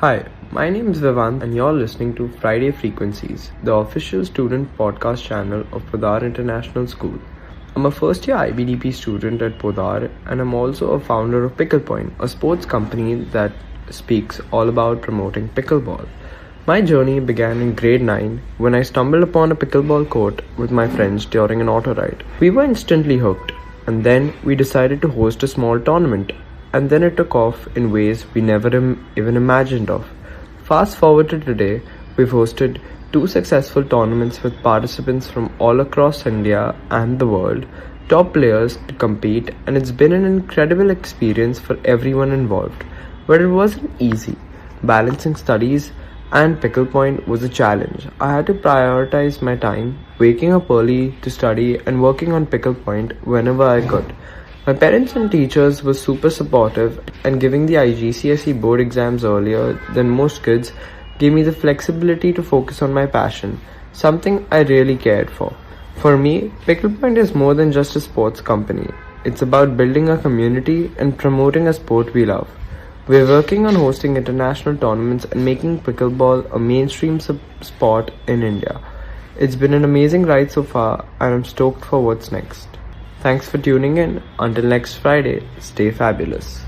Hi, my name is Vivaan and you're listening to Friday Frequencies, the official student podcast channel of Podar International School. I'm a first year IBDP student at Podar and I'm also a founder of Pickle Point, a sports company that speaks all about promoting pickleball. My journey began in grade 9 when I stumbled upon a pickleball court with my friends during an auto ride. We were instantly hooked and then we decided to host a small tournament. And then it took off in ways we never even imagined of. Fast forward to today, we've hosted 2 successful tournaments with participants from all across India and the world, top players to compete, and it's been an incredible experience for everyone involved. But it wasn't easy. Balancing studies and Pickle Point was a challenge. I had to prioritize my time, waking up early to study and working on Pickle Point whenever I could. My parents and teachers were super supportive, and giving the IGCSE board exams earlier than most kids gave me the flexibility to focus on my passion, something I really cared for. For me, Pickle Point is more than just a sports company. It's about building a community and promoting a sport we love. We're working on hosting international tournaments and making pickleball a mainstream sport in India. It's been an amazing ride so far, and I'm stoked for what's next. Thanks for tuning in. Until next Friday, stay fabulous.